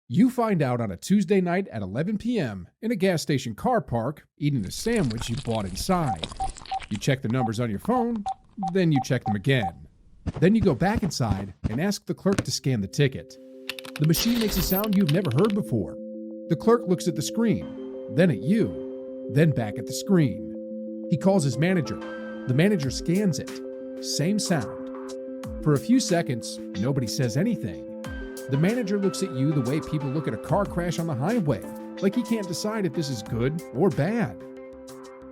You find out on a Tuesday night at 11 p.m. in a gas station car park, eating a sandwich you bought inside. You check the numbers on your phone, then you check them again. Then you go back inside and ask the clerk to scan the ticket. The machine makes a sound you've never heard before. The clerk looks at the screen, then at you, then back at the screen. He calls his manager. The manager scans it. Same sound. For a few seconds, nobody says anything. The manager looks at you the way people look at a car crash on the highway, like he can't decide if this is good or bad.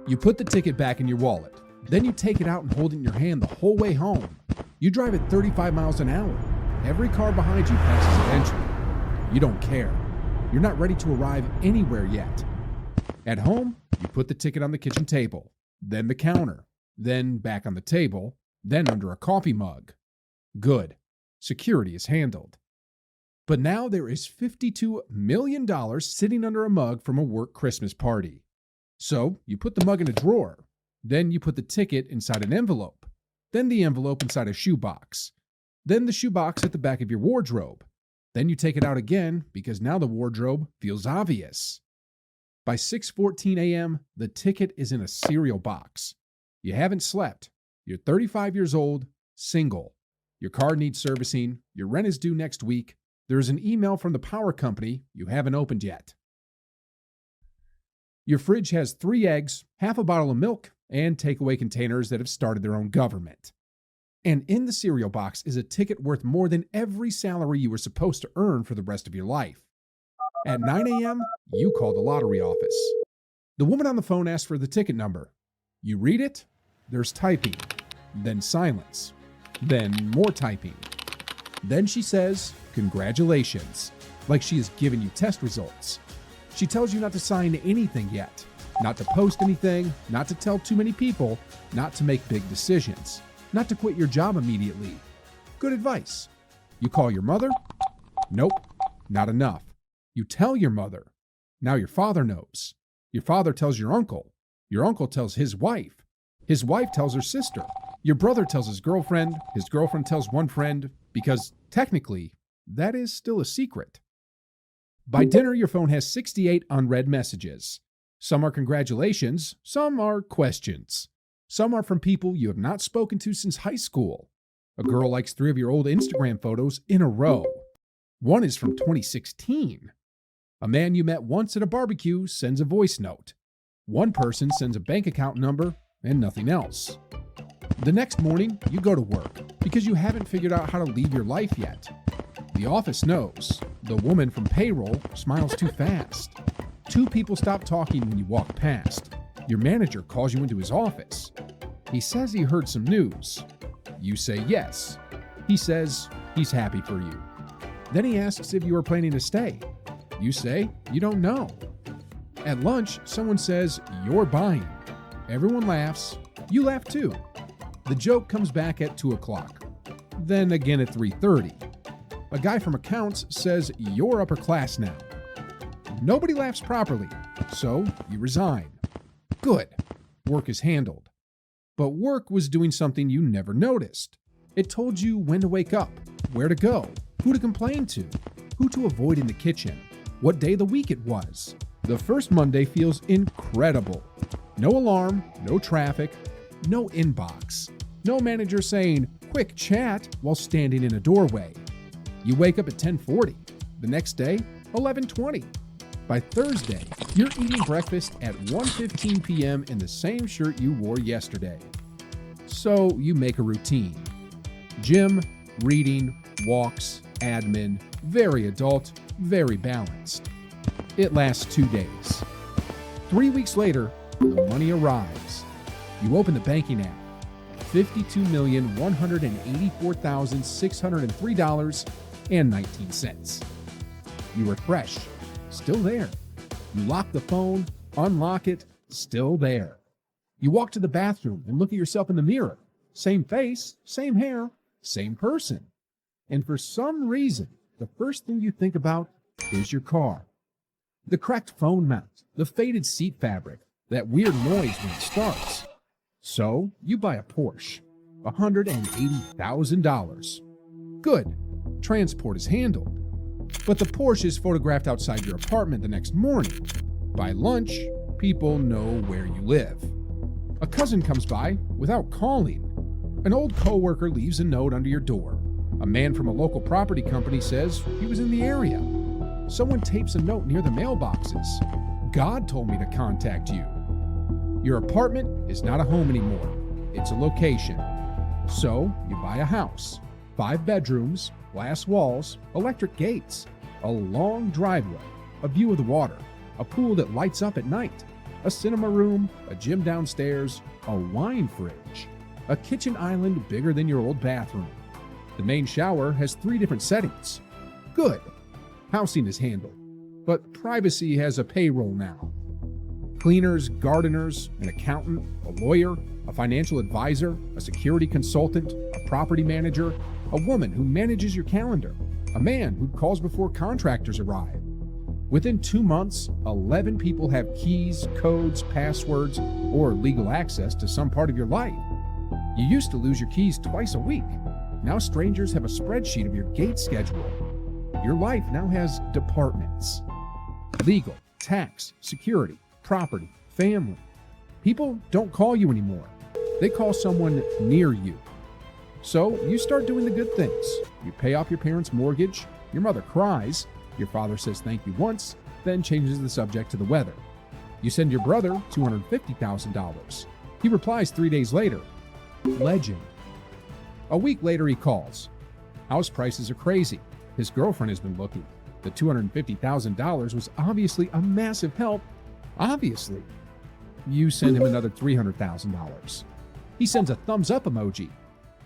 You put the ticket back in your wallet. Then you take it out and hold it in your hand the whole way home. You drive at 35 miles an hour. Every car behind you passes eventually. You don't care. You're not ready to arrive anywhere yet. At home, you put the ticket on the kitchen table, then the counter, then back on the table, then under a coffee mug. Good. Security is handled. But now there is $52 million sitting under a mug from a work Christmas party. So you put the mug in a drawer. Then you put the ticket inside an envelope. Then the envelope inside a shoebox. Then the shoebox at the back of your wardrobe. Then you take it out again because now the wardrobe feels obvious. By 6:14 a.m., the ticket is in a cereal box. You haven't slept. You're 35 years old, single. Your car needs servicing. Your rent is due next week. There is an email from the power company you haven't opened yet. Your fridge has 3 eggs, half a bottle of milk, and takeaway containers that have started their own government. And in the cereal box is a ticket worth more than every salary you were supposed to earn for the rest of your life. At 9 a.m., you call the lottery office. The woman on the phone asks for the ticket number. You read it, there's typing, then silence, then more typing. Then she says, "Congratulations," like she has given you test results. She tells you not to sign anything yet, not to post anything, not to tell too many people, not to make big decisions, not to quit your job immediately. Good advice. You call your mother? Nope, not enough. You tell your mother. Now your father knows. Your father tells your uncle. Your uncle tells his wife. His wife tells her sister. Your brother tells his girlfriend tells one friend, because technically, that is still a secret. By dinner, your phone has 68 unread messages. Some are congratulations, some are questions. Some are from people you have not spoken to since high school. A girl likes 3 of your old Instagram photos in a row. One is from 2016. A man you met once at a barbecue sends a voice note. One person sends a bank account number and nothing else. The next morning, you go to work because you haven't figured out how to leave your life yet. The office knows. The woman from payroll smiles too fast. 2 people stop talking when you walk past. Your manager calls you into his office. He says he heard some news. You say yes. He says he's happy for you. Then he asks if you are planning to stay. You say you don't know. At lunch, someone says you're buying. Everyone laughs. You laugh too. The joke comes back at 2 o'clock. Then again at 3:30. A guy from accounts says you're upper class now. Nobody laughs properly, so you resign. Good. Work is handled. But work was doing something you never noticed. It told you when to wake up, where to go, who to complain to, who to avoid in the kitchen, what day of the week it was. The first Monday feels incredible. No alarm, no traffic, no inbox, no manager saying, "Quick chat," while standing in a doorway. You wake up at 10:40. The next day, 11:20. By Thursday, you're eating breakfast at 1:15 p.m. in the same shirt you wore yesterday. So you make a routine. Gym, reading, walks, admin, very adult, very balanced. It lasts 2 days. 3 weeks later, the money arrives. You open the banking app. $52,184,603.19. You refresh. Still there. You lock the phone, unlock it, still there. You walk to the bathroom and look at yourself in the mirror. Same face, same hair, same person. And for some reason, the first thing you think about is your car. The cracked phone mount, the faded seat fabric, that weird noise when it starts. So you buy a Porsche, $180,000. Good. Transport is handled. But the Porsche is photographed outside your apartment the next morning. By lunch, people know where you live. A cousin comes by without calling. An old coworker leaves a note under your door. A man from a local property company says he was in the area. Someone tapes a note near the mailboxes. God told me to contact you. Your apartment is not a home anymore. It's a location. So you buy a house. 5 bedrooms, glass walls, electric gates, a long driveway, a view of the water, a pool that lights up at night, a cinema room, a gym downstairs, a wine fridge, a kitchen island bigger than your old bathroom. The main shower has 3 different settings. Good. Housing is handled. But privacy has a payroll now. Cleaners, gardeners, an accountant, a lawyer, a financial advisor, a security consultant, a property manager, a woman who manages your calendar, a man who calls before contractors arrive. Within 2 months, 11 people have keys, codes, passwords, or legal access to some part of your life. You used to lose your keys twice a week. Now strangers have a spreadsheet of your gate schedule. Your life now has departments. Legal, tax, security, property, family. People don't call you anymore. They call someone near you. So you start doing the good things. You pay off your parents' mortgage. Your mother cries. Your father says thank you once, then changes the subject to the weather. You send your brother $250,000. He replies 3 days later. Legend. A week later he calls. House prices are crazy. His girlfriend has been looking. The $250,000 was obviously a massive help. Obviously. You send him another $300,000. He sends a thumbs up emoji.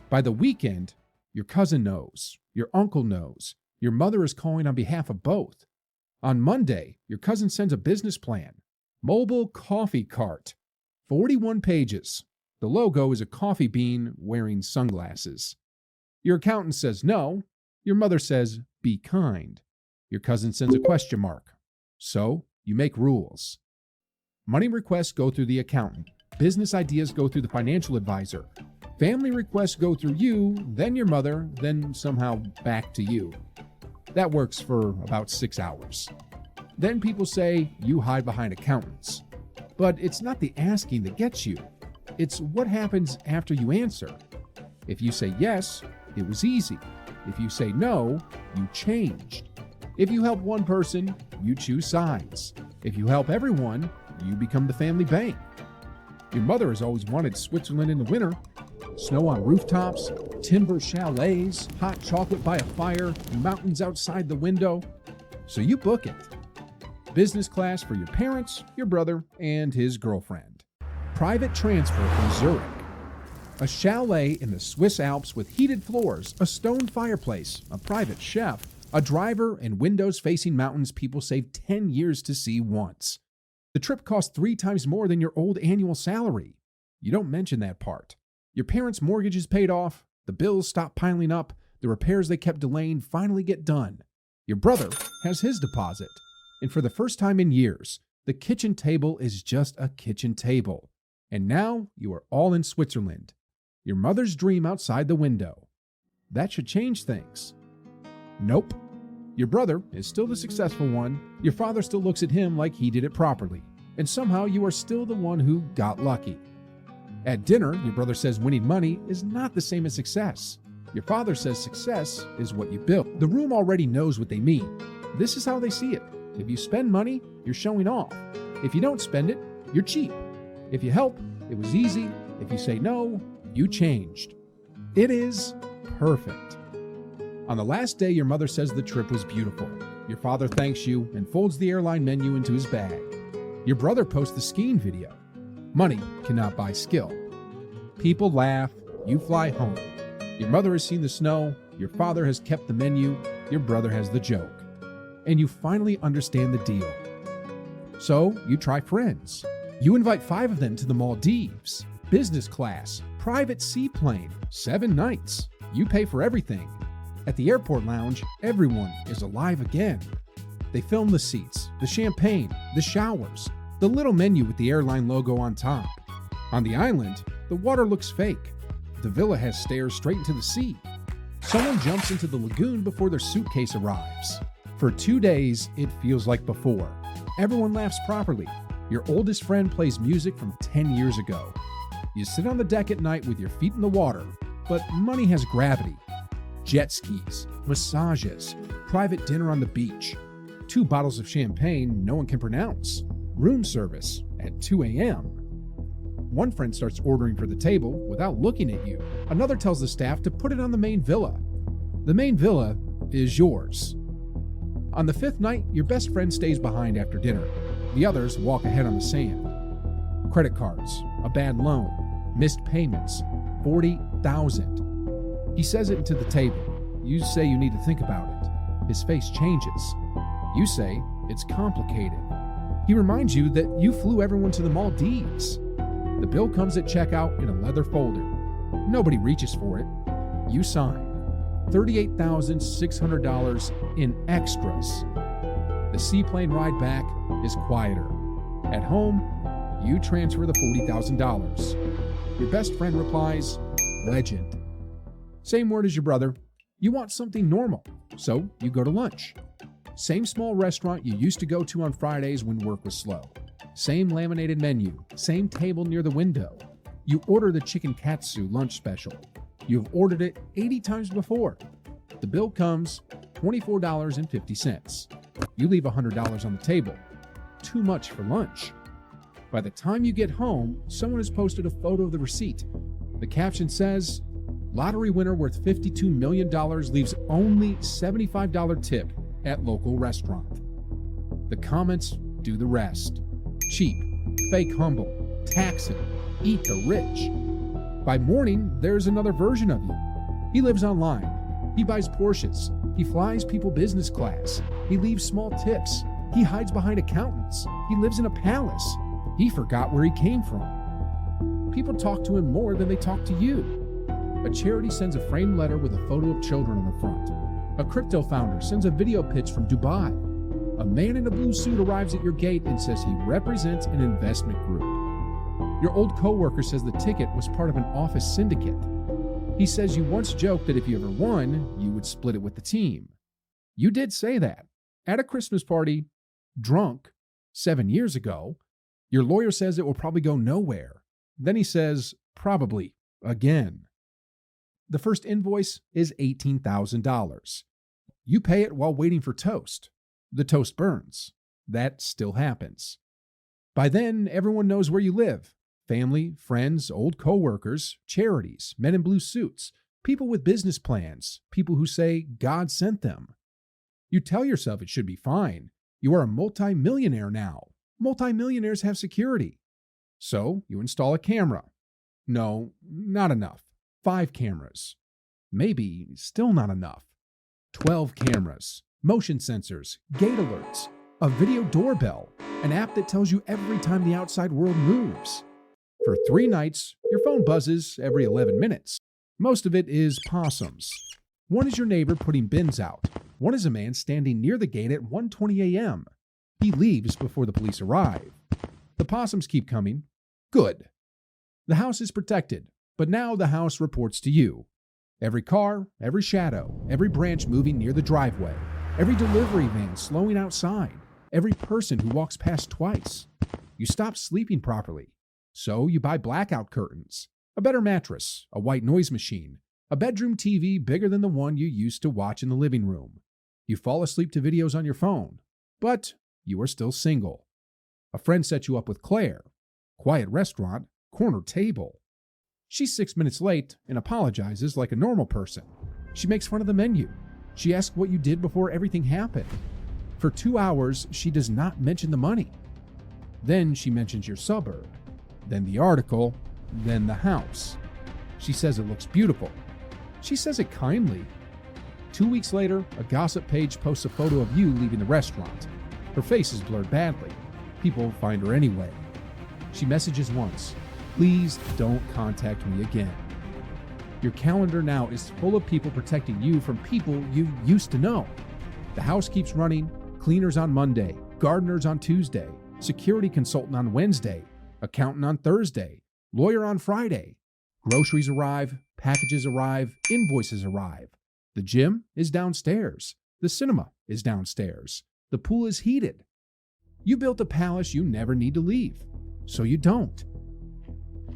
By the weekend, your cousin knows. Your uncle knows. Your mother is calling on behalf of both. On Monday, your cousin sends a business plan. Mobile coffee cart. 41 pages. The logo is a coffee bean wearing sunglasses. Your accountant says no. Your mother says, be kind. Your cousin sends a question mark. So, you make rules. Money requests go through the accountant. Business ideas go through the financial advisor. Family requests go through you, then your mother, then somehow back to you. That works for about 6 hours. Then people say you hide behind accountants. But it's not the asking that gets you. It's what happens after you answer. If you say yes, it was easy. If you say no, you changed. If you help one person, you choose sides. If you help everyone, you become the family bank. Your mother has always wanted Switzerland in the winter. Snow on rooftops, timber chalets, hot chocolate by a fire, mountains outside the window. So you book it. Business class for your parents, your brother, and his girlfriend. Private transfer from Zurich. A chalet in the Swiss Alps with heated floors, a stone fireplace, a private chef, a driver, and windows facing mountains people save 10 years to see once. The trip costs 3 times more than your old annual salary. You don't mention that part. Your parents' mortgage is paid off, the bills stop piling up, the repairs they kept delaying finally get done. Your brother has his deposit. And for the first time in years, the kitchen table is just a kitchen table. And now you are all in Switzerland. Your mother's dream outside the window. That should change things. Nope. Your brother is still the successful one. Your father still looks at him like he did it properly. And somehow you are still the one who got lucky. At dinner, your brother says winning money is not the same as success. Your father says success is what you build. The room already knows what they mean. This is how they see it. If you spend money, you're showing off. If you don't spend it, you're cheap. If you help, it was easy. If you say no, you changed. It is perfect. On the last day, your mother says the trip was beautiful. Your father thanks you and folds the airline menu into his bag. Your brother posts the skiing video. Money cannot buy skill. People laugh. You fly home. Your mother has seen the snow. Your father has kept the menu. Your brother has the joke. And you finally understand the deal. So you try friends. You invite 5 of them to the Maldives. Business class, private seaplane, 7 nights. You pay for everything. At the airport lounge, everyone is alive again. They film the seats, the champagne, the showers, the little menu with the airline logo on top. On the island, the water looks fake. The villa has stairs straight into the sea. Someone jumps into the lagoon before their suitcase arrives. For 2 days, it feels like before. Everyone laughs properly. Your oldest friend plays music from 10 years ago. You sit on the deck at night with your feet in the water, but money has gravity. Jet skis, massages, private dinner on the beach, 2 bottles of champagne no one can pronounce, room service at 2 a.m. One friend starts ordering for the table without looking at you. Another tells the staff to put it on the main villa. The main villa is yours. On the 5th night, your best friend stays behind after dinner. The others walk ahead on the sand. Credit cards, a bad loan, missed payments, $40,000. He says it to the table. You say you need to think about it. His face changes. You say it's complicated. He reminds you that you flew everyone to the Maldives. The bill comes at checkout in a leather folder. Nobody reaches for it. You sign. $38,600 in extras. The seaplane ride back is quieter. At home, you transfer the $40,000. Your best friend replies, legend. Same word as your brother. You want something normal, so you go to lunch. Same small restaurant you used to go to on Fridays when work was slow. Same laminated menu, same table near the window. You order the chicken katsu lunch special. You've ordered it 80 times before. The bill comes $24.50. You leave $100 on the table. Too much for lunch. By the time you get home, someone has posted a photo of the receipt. The caption says, lottery winner worth $52 million leaves only $75 tip at local restaurant. The comments do the rest. Cheap, fake humble, taxing, eat the rich. By morning, there's another version of you. He lives online. He buys Porsches. He flies people business class. He leaves small tips. He hides behind accountants. He lives in a palace. He forgot where he came from. People talk to him more than they talk to you. A charity sends a framed letter with a photo of children on the front. A crypto founder sends a video pitch from Dubai. A man in a blue suit arrives at your gate and says he represents an investment group. Your old coworker says the ticket was part of an office syndicate. He says you once joked that if you ever won, you would split it with the team. You did say that. At a Christmas party, drunk, 7 years ago. Your lawyer says it will probably go nowhere. Then he says, probably, again. The first invoice is $18,000. You pay it while waiting for toast. The toast burns. That still happens. By then, everyone knows where you live. Family, friends, old coworkers, charities, men in blue suits, people with business plans, people who say God sent them. You tell yourself it should be fine. You are a multi-millionaire now. Multi-millionaires have security. So you install a camera. No, not enough. 5 cameras. Maybe still not enough. 12 cameras, motion sensors, gate alerts, a video doorbell, an app that tells you every time the outside world moves. For 3 nights, your phone buzzes every 11 minutes. Most of it is possums. One is your neighbor putting bins out. One is a man standing near the gate at 1:20 a.m. He leaves before the police arrive. The possums keep coming. Good. The house is protected, but now the house reports to you. Every car, every shadow, every branch moving near the driveway, every delivery van slowing outside, every person who walks past twice. You stop sleeping properly. So you buy blackout curtains, a better mattress, a white noise machine, a bedroom TV bigger than the one you used to watch in the living room. You fall asleep to videos on your phone, but you are still single. A friend sets you up with Claire. Quiet restaurant, corner table. She's 6 minutes late and apologizes like a normal person. She makes fun of the menu. She asks what you did before everything happened. For 2 hours, she does not mention the money. Then she mentions your suburb. Then the article. Then the house. She says it looks beautiful. She says it kindly. 2 weeks later, a gossip page posts a photo of you leaving the restaurant. Her face is blurred badly. People find her anyway. She messages once. Please don't contact me again. Your calendar now is full of people protecting you from people you used to know. The house keeps running. Cleaners on Monday, gardeners on Tuesday, security consultant on Wednesday, accountant on Thursday, lawyer on Friday. Groceries arrive, packages arrive, invoices arrive. The gym is downstairs. The cinema is downstairs. The pool is heated. You built a palace you never need to leave, so you don't.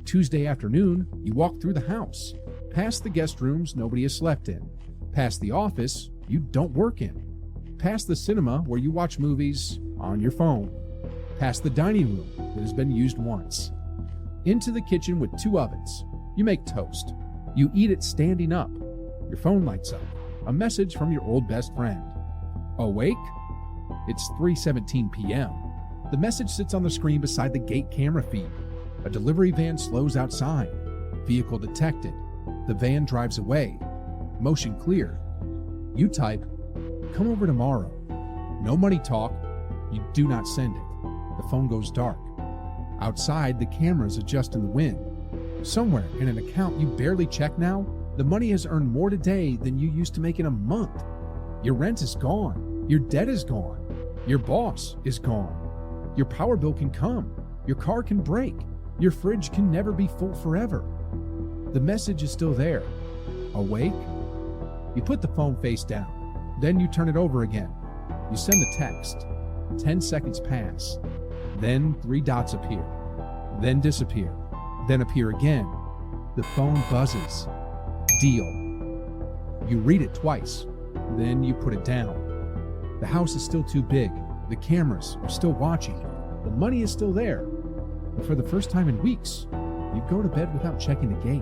Tuesday afternoon, you walk through the house, past the guest rooms nobody has slept in, past the office you don't work in, past the cinema where you watch movies on your phone, past the dining room that has been used once, into the kitchen with 2 ovens. You make toast. You eat it standing up. Your phone lights up. A message from your old best friend. Awake? It's 3:17 p.m. The message sits on the screen beside the gate camera feed. A delivery van slows outside. Vehicle detected. The van drives away. Motion clear. You type, "Come over tomorrow." No money talk. You do not send it. The phone goes dark. Outside, the cameras adjust in the wind. Somewhere in an account you barely check now, the money has earned more today than you used to make in a month. Your rent is gone. Your debt is gone. Your boss is gone. Your power bill can come. Your car can break. Your fridge can never be full forever. The message is still there. Awake? You put the phone face down. Then you turn it over again. You send the text. 10 seconds pass. Then 3 dots appear. Then disappear. Then appear again. The phone buzzes. Deal. You read it twice. Then you put it down. The house is still too big. The cameras are still watching. The money is still there. But for the first time in weeks, you go to bed without checking the gate.